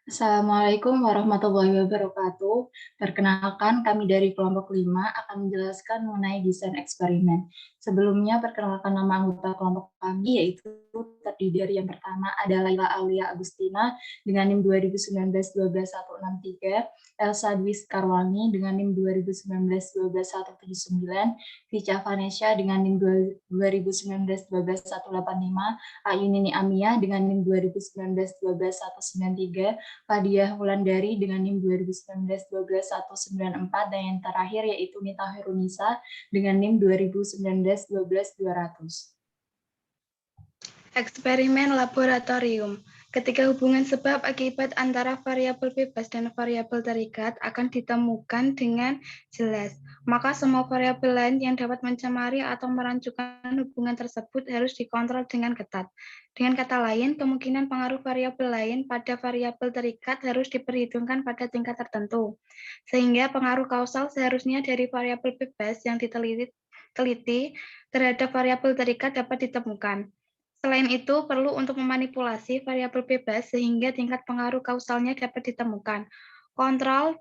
Assalamualaikum warahmatullahi wabarakatuh. Perkenalkan, kami dari kelompok 5 akan menjelaskan mengenai desain eksperimen. Sebelumnya, perkenalkan nama anggota kelompok kami, yaitu terdiri dari yang pertama ada Laila Aulia Agustina dengan NIM 2019-12163, Elsa Dwi Karwani dengan NIM 2019-12179, Vicha Vanesha dengan NIM 2019-12185, Ayunini Amia dengan NIM 2019-12193, Fadiah Wulandari dengan NIM 2019-12194, dan yang terakhir yaitu Nita Herunisa dengan NIM 2019-12200. Eksperimen laboratorium. Ketika hubungan sebab akibat antara variabel bebas dan variabel terikat akan ditemukan dengan jelas, maka semua variabel lain yang dapat mencemari atau merancukan hubungan tersebut harus dikontrol dengan ketat. Dengan kata lain, kemungkinan pengaruh variabel lain pada variabel terikat harus diperhitungkan pada tingkat tertentu, sehingga pengaruh kausal seharusnya dari variabel bebas yang diteliti terhadap variabel terikat dapat ditemukan. Selain itu, perlu untuk memanipulasi variabel bebas sehingga tingkat pengaruh kausalnya dapat ditemukan. Kontrol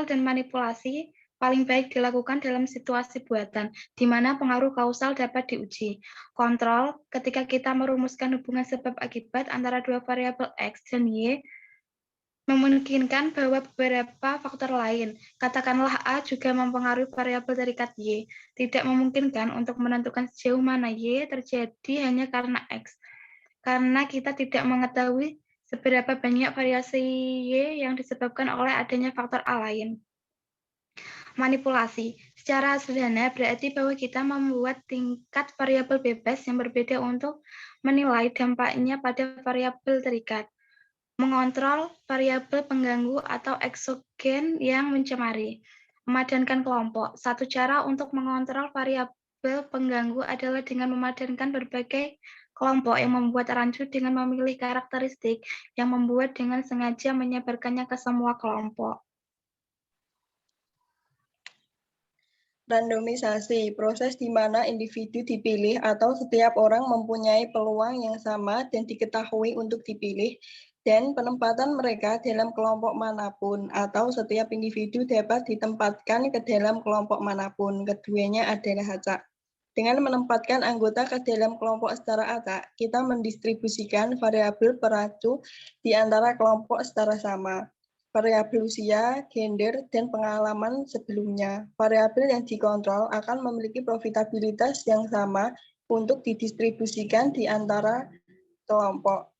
dan manipulasi paling baik dilakukan dalam situasi buatan, di mana pengaruh kausal dapat diuji. Kontrol, ketika kita merumuskan hubungan sebab akibat antara dua variabel X dan Y, memungkinkan bahwa beberapa faktor lain, katakanlah A juga mempengaruhi variabel terikat Y, tidak memungkinkan untuk menentukan sejauh mana Y terjadi hanya karena X, karena kita tidak mengetahui seberapa banyak variasi Y yang disebabkan oleh adanya faktor A lain. Manipulasi. Secara sederhana berarti bahwa kita membuat tingkat variabel bebas yang berbeda untuk menilai dampaknya pada variabel terikat. Mengontrol variabel pengganggu atau eksogen yang mencemari. Memadankan kelompok. Satu cara untuk mengontrol variabel pengganggu adalah dengan memadankan berbagai kelompok yang membuat rancu dengan memilih karakteristik yang membuat dengan sengaja menyebarkannya ke semua kelompok. Randomisasi, proses di mana individu dipilih atau setiap orang mempunyai peluang yang sama dan diketahui untuk dipilih, dan penempatan mereka dalam kelompok manapun, atau setiap individu dapat ditempatkan ke dalam kelompok manapun. Keduanya adalah acak. Dengan menempatkan anggota ke dalam kelompok secara acak, kita mendistribusikan variabel peracu di antara kelompok secara sama. Variabel usia, gender, dan pengalaman sebelumnya. Variabel yang dikontrol akan memiliki profitabilitas yang sama untuk didistribusikan di antara kelompok.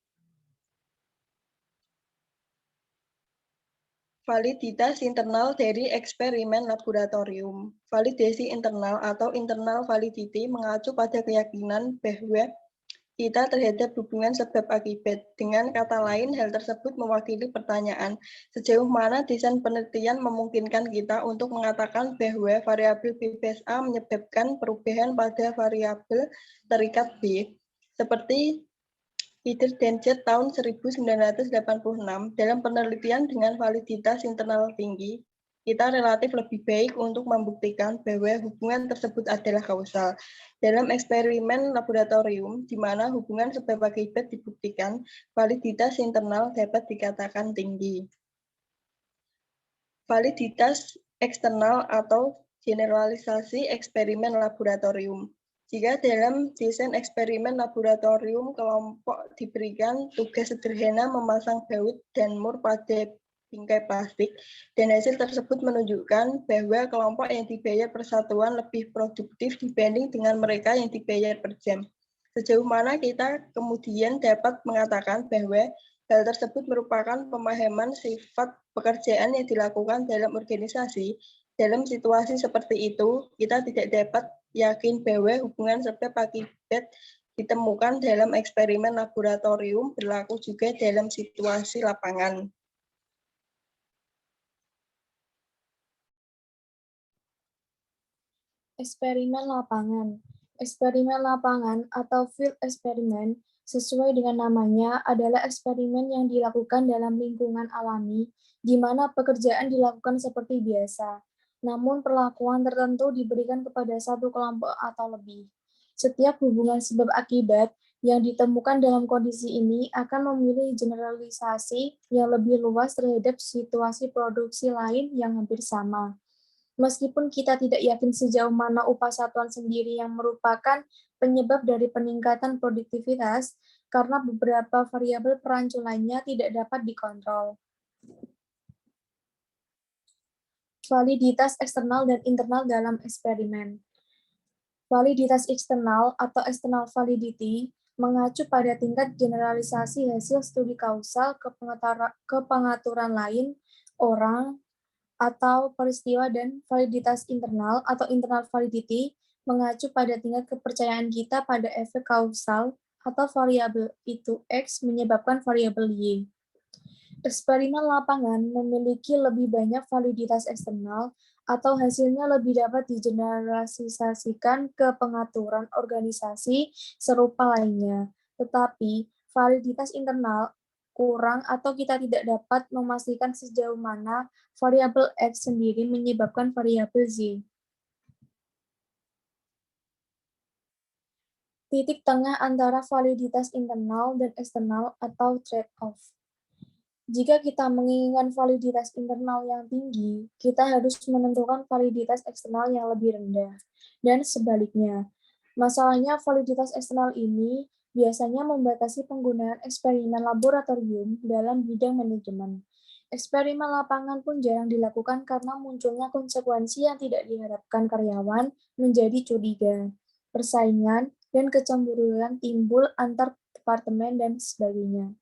Validitas internal dari eksperimen laboratorium. Validasi internal atau internal validity mengacu pada keyakinan bahwa kita terhadap hubungan sebab akibat. Dengan kata lain, hal tersebut mewakili pertanyaan, sejauh mana desain penelitian memungkinkan kita untuk mengatakan bahwa variabel bebas A menyebabkan perubahan pada variabel terikat B. Seperti Peter dan Jet tahun 1986, dalam penelitian dengan validitas internal tinggi, kita relatif lebih baik untuk membuktikan bahwa hubungan tersebut adalah kausal. Dalam eksperimen laboratorium, di mana hubungan sebab akibat dibuktikan, validitas internal dapat dikatakan tinggi. Validitas eksternal atau generalisasi eksperimen laboratorium. Jika dalam desain eksperimen laboratorium kelompok diberikan tugas sederhana memasang baut dan mur pada bingkai plastik, dan hasil tersebut menunjukkan bahwa kelompok yang dibayar per satuan lebih produktif dibanding dengan mereka yang dibayar per jam. Sejauh mana kita kemudian dapat mengatakan bahwa hal tersebut merupakan pemahaman sifat pekerjaan yang dilakukan dalam organisasi. Dalam situasi seperti itu, kita tidak dapat yakin bahwa hubungan sebab akibat ditemukan dalam eksperimen laboratorium berlaku juga dalam situasi lapangan. Eksperimen lapangan. Eksperimen lapangan atau field experiment sesuai dengan namanya adalah eksperimen yang dilakukan dalam lingkungan alami di mana pekerjaan dilakukan seperti biasa, namun perlakuan tertentu diberikan kepada satu kelompok atau lebih. Setiap hubungan sebab akibat yang ditemukan dalam kondisi ini akan memilih generalisasi yang lebih luas terhadap situasi produksi lain yang hampir sama. Meskipun kita tidak yakin sejauh mana upah satuan sendiri yang merupakan penyebab dari peningkatan produktivitas, karena beberapa variabel peranculannya tidak dapat dikontrol. Validitas eksternal dan internal dalam eksperimen. Validitas eksternal atau external validity mengacu pada tingkat generalisasi hasil studi kausal ke pengaturan lain, orang, atau peristiwa, dan validitas internal atau internal validity mengacu pada tingkat kepercayaan kita pada efek kausal atau variabel itu X menyebabkan variabel Y. Eksperimen lapangan memiliki lebih banyak validitas eksternal atau hasilnya lebih dapat digeneralisasikan ke pengaturan organisasi serupa lainnya. Tetapi validitas internal kurang atau kita tidak dapat memastikan sejauh mana variabel X sendiri menyebabkan variabel Z. Titik tengah antara validitas internal dan eksternal atau trade-off. Jika kita menginginkan validitas internal yang tinggi, kita harus menentukan validitas eksternal yang lebih rendah. Dan sebaliknya, masalahnya validitas eksternal ini biasanya membatasi penggunaan eksperimen laboratorium dalam bidang manajemen. Eksperimen lapangan pun jarang dilakukan karena munculnya konsekuensi yang tidak diharapkan karyawan menjadi curiga, persaingan, dan kecemburuan timbul antar departemen dan sebagainya.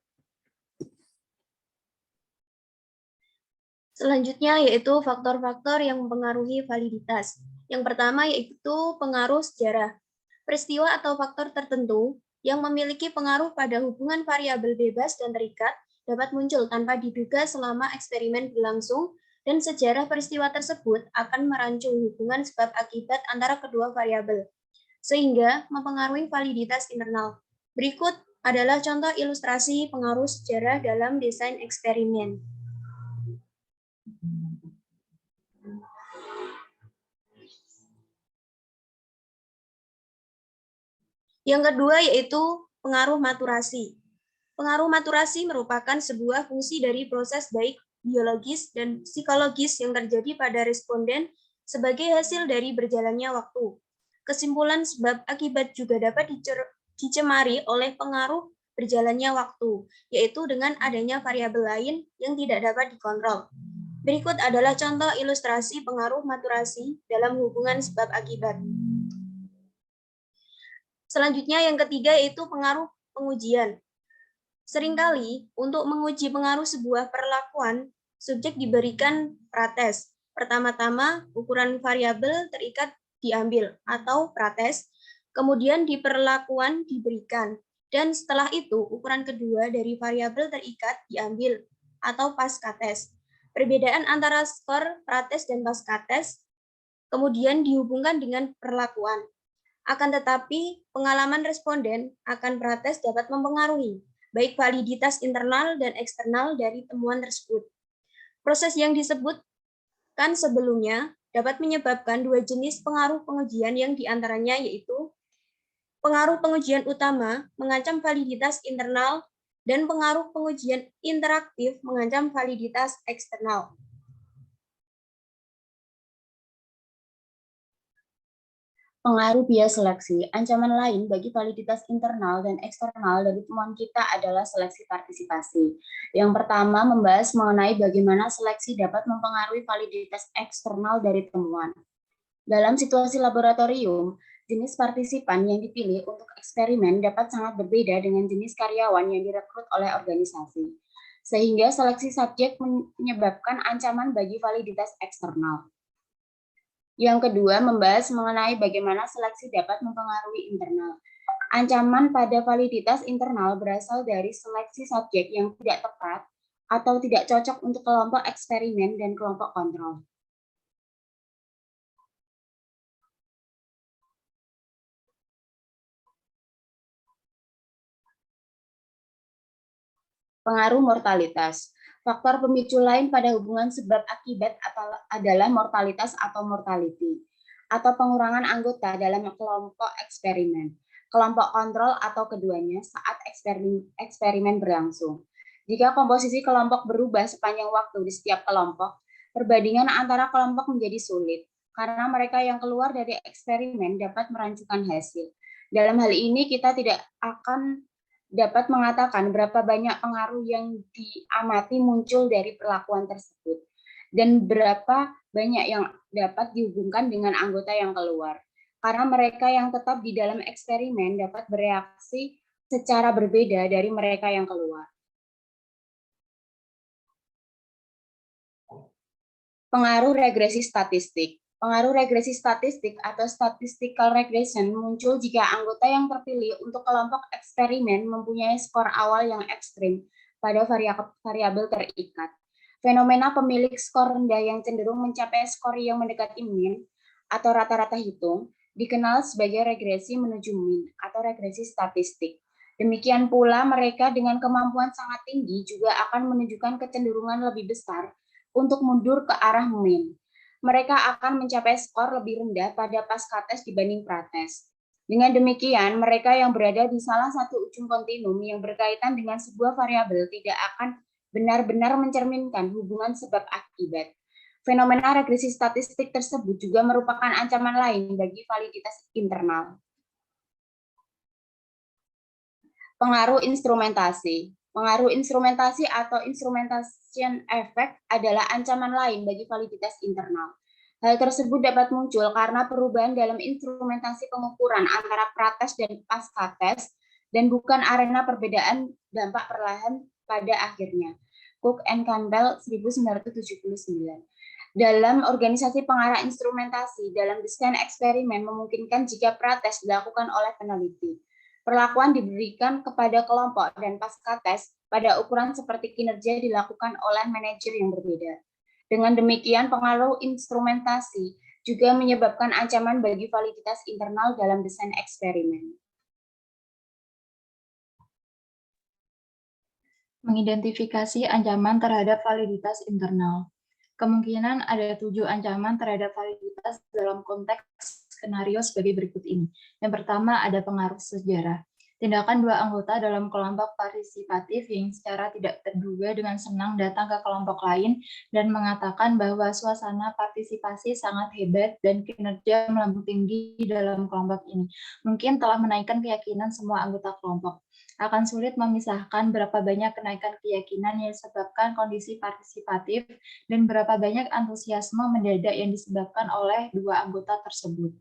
Selanjutnya yaitu faktor-faktor yang mempengaruhi validitas. Yang pertama yaitu pengaruh sejarah. Peristiwa atau faktor tertentu yang memiliki pengaruh pada hubungan variabel bebas dan terikat dapat muncul tanpa diduga selama eksperimen berlangsung, dan sejarah peristiwa tersebut akan merancang hubungan sebab akibat antara kedua variabel, sehingga mempengaruhi validitas internal. Berikut adalah contoh ilustrasi pengaruh sejarah dalam desain eksperimen. Yang kedua yaitu pengaruh maturasi. Pengaruh maturasi merupakan sebuah fungsi dari proses baik biologis dan psikologis yang terjadi pada responden sebagai hasil dari berjalannya waktu. Kesimpulan sebab akibat juga dapat dicemari oleh pengaruh berjalannya waktu, yaitu dengan adanya variabel lain yang tidak dapat dikontrol. Berikut adalah contoh ilustrasi pengaruh maturasi dalam hubungan sebab akibat. Selanjutnya yang ketiga yaitu pengaruh pengujian. Seringkali untuk menguji pengaruh sebuah perlakuan, subjek diberikan prates. Pertama-tama ukuran variabel terikat diambil atau prates, kemudian di perlakuan diberikan, dan setelah itu ukuran kedua dari variabel terikat diambil atau pascates. Perbedaan antara skor prates dan pascates kemudian dihubungkan dengan perlakuan. Akan tetapi, pengalaman responden akan prates dapat mempengaruhi baik validitas internal dan eksternal dari temuan tersebut. Proses yang disebutkan sebelumnya dapat menyebabkan dua jenis pengaruh pengujian yang diantaranya yaitu pengaruh pengujian utama mengancam validitas internal dan pengaruh pengujian interaktif mengancam validitas eksternal. Pengaruh bias seleksi. Ancaman lain bagi validitas internal dan eksternal dari temuan kita adalah seleksi partisipasi. Yang pertama, membahas mengenai bagaimana seleksi dapat mempengaruhi validitas eksternal dari temuan. Dalam situasi laboratorium, jenis partisipan yang dipilih untuk eksperimen dapat sangat berbeda dengan jenis karyawan yang direkrut oleh organisasi. Sehingga seleksi subjek menyebabkan ancaman bagi validitas eksternal. Yang kedua, membahas mengenai bagaimana seleksi dapat mempengaruhi internal. Ancaman pada validitas internal berasal dari seleksi subjek yang tidak tepat atau tidak cocok untuk kelompok eksperimen dan kelompok kontrol. Pengaruh mortalitas. Faktor pemicu lain pada hubungan sebab akibat adalah mortalitas atau mortality, atau pengurangan anggota dalam kelompok eksperimen. kelompok kontrol atau keduanya saat eksperimen berlangsung. Jika komposisi kelompok berubah sepanjang waktu di setiap kelompok, perbandingan antara kelompok menjadi sulit, karena mereka yang keluar dari eksperimen dapat merancukan hasil. Dalam hal ini, kita tidak akan dapat mengatakan berapa banyak pengaruh yang diamati muncul dari perlakuan tersebut, dan berapa banyak yang dapat dihubungkan dengan anggota yang keluar. Karena mereka yang tetap di dalam eksperimen dapat bereaksi secara berbeda dari mereka yang keluar. Pengaruh regresi statistik. Pengaruh regresi statistik atau statistical regression muncul jika anggota yang terpilih untuk kelompok eksperimen mempunyai skor awal yang ekstrim pada variabel terikat. Fenomena pemilik skor rendah yang cenderung mencapai skor yang mendekati min atau rata-rata hitung dikenal sebagai regresi menuju min atau regresi statistik. Demikian pula mereka dengan kemampuan sangat tinggi juga akan menunjukkan kecenderungan lebih besar untuk mundur ke arah min. Mereka akan mencapai skor lebih rendah pada pasca-tes dibanding prates. Dengan demikian, mereka yang berada di salah satu ujung kontinum yang berkaitan dengan sebuah variabel tidak akan benar-benar mencerminkan hubungan sebab akibat. Fenomena regresi statistik tersebut juga merupakan ancaman lain bagi validitas internal. Pengaruh instrumentasi. Pengaruh instrumentasi atau instrumentation effect adalah ancaman lain bagi validitas internal. Hal tersebut dapat muncul karena perubahan dalam instrumentasi pengukuran antara prates dan pasca-tes dan bukan arena perbedaan dampak perlahan pada akhirnya. Cook and Campbell 1979. Dalam organisasi pengarah instrumentasi, dalam desain eksperimen memungkinkan jika prates dilakukan oleh peneliti. Perlakuan diberikan kepada kelompok dan pasca-tes pada ukuran seperti kinerja dilakukan oleh manajer yang berbeda. Dengan demikian, pengaruh instrumentasi juga menyebabkan ancaman bagi validitas internal dalam desain eksperimen. Mengidentifikasi ancaman terhadap validitas internal. Kemungkinan ada 7 ancaman terhadap validitas dalam konteks skenario sebagai berikut ini. Yang pertama ada pengaruh sejarah. Tindakan 2 anggota dalam kelompok partisipatif yang secara tidak terduga dengan senang datang ke kelompok lain dan mengatakan bahwa suasana partisipasi sangat hebat dan kinerja melambung tinggi dalam kelompok ini. Mungkin telah menaikkan keyakinan semua anggota kelompok. Akan sulit memisahkan berapa banyak kenaikan keyakinan yang disebabkan kondisi partisipatif dan berapa banyak antusiasme mendadak yang disebabkan oleh 2 anggota tersebut.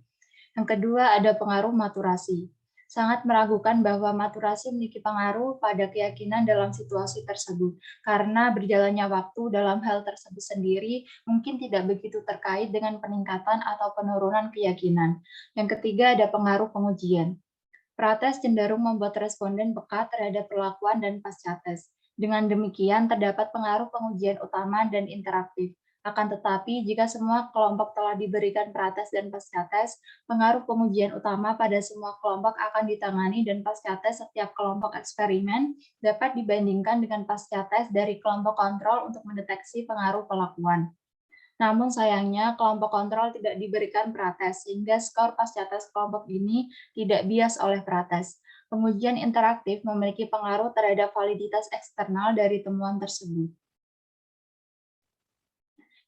Yang kedua ada pengaruh maturasi. Sangat meragukan bahwa maturasi memiliki pengaruh pada keyakinan dalam situasi tersebut, karena berjalannya waktu dalam hal tersebut sendiri mungkin tidak begitu terkait dengan peningkatan atau penurunan keyakinan. Yang ketiga ada pengaruh pengujian. Prates cenderung membuat responden peka terhadap perlakuan dan pasca-tes. Dengan demikian, terdapat pengaruh pengujian utama dan interaktif. Akan tetapi, jika semua kelompok telah diberikan prates dan pasca-tes, pengaruh pengujian utama pada semua kelompok akan ditangani dan pasca-tes setiap kelompok eksperimen dapat dibandingkan dengan pasca-tes dari kelompok kontrol untuk mendeteksi pengaruh perlakuan. Namun sayangnya kelompok kontrol tidak diberikan prates, sehingga skor pasca-tes kelompok ini tidak bias oleh prates. Pengujian interaktif memiliki pengaruh terhadap validitas eksternal dari temuan tersebut.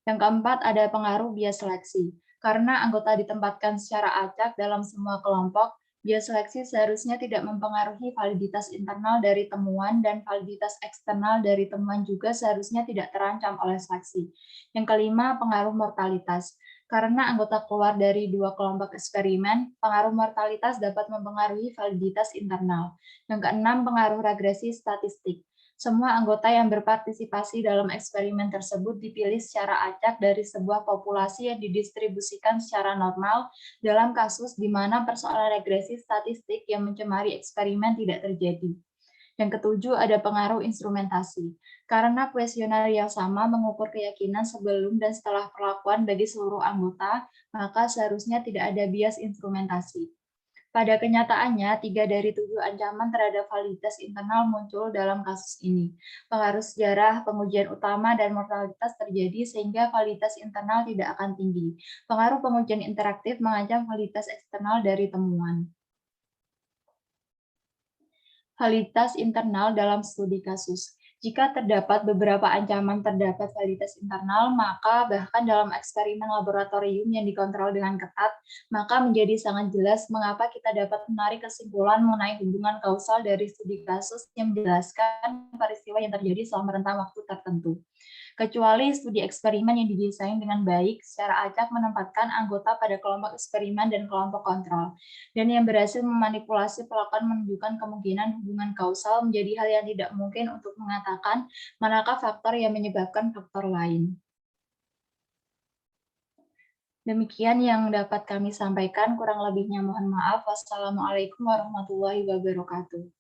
Yang keempat ada pengaruh bias seleksi. Karena anggota ditempatkan secara acak dalam semua kelompok, bias seleksi seharusnya tidak mempengaruhi validitas internal dari temuan dan validitas eksternal dari temuan juga seharusnya tidak terancam oleh seleksi. Yang kelima, pengaruh mortalitas. Karena anggota keluar dari 2 kelompok eksperimen, pengaruh mortalitas dapat mempengaruhi validitas internal. Yang keenam, pengaruh regresi statistik. Semua anggota yang berpartisipasi dalam eksperimen tersebut dipilih secara acak dari sebuah populasi yang didistribusikan secara normal dalam kasus di mana persoalan regresi statistik yang mencemari eksperimen tidak terjadi. Yang ketujuh ada pengaruh instrumentasi. Karena kuesioner yang sama mengukur keyakinan sebelum dan setelah perlakuan bagi seluruh anggota, maka seharusnya tidak ada bias instrumentasi. Pada kenyataannya, 3 dari 7 ancaman terhadap validitas internal muncul dalam kasus ini. Pengaruh sejarah, pengujian utama, dan mortalitas terjadi sehingga validitas internal tidak akan tinggi. Pengaruh pengujian interaktif mengancam validitas eksternal dari temuan. Validitas internal dalam studi kasus. Jika terdapat beberapa ancaman terdapat validitas internal, maka bahkan dalam eksperimen laboratorium yang dikontrol dengan ketat, maka menjadi sangat jelas mengapa kita dapat menarik kesimpulan mengenai hubungan kausal dari studi kasus yang menjelaskan peristiwa yang terjadi selama rentang waktu tertentu. Kecuali studi eksperimen yang didesain dengan baik secara acak menempatkan anggota pada kelompok eksperimen dan kelompok kontrol, dan yang berhasil memanipulasi pelakuan menunjukkan kemungkinan hubungan kausal menjadi hal yang tidak mungkin untuk mengatakan manakah faktor yang menyebabkan faktor lain. Demikian yang dapat kami sampaikan, kurang lebihnya mohon maaf. Wassalamualaikum warahmatullahi wabarakatuh.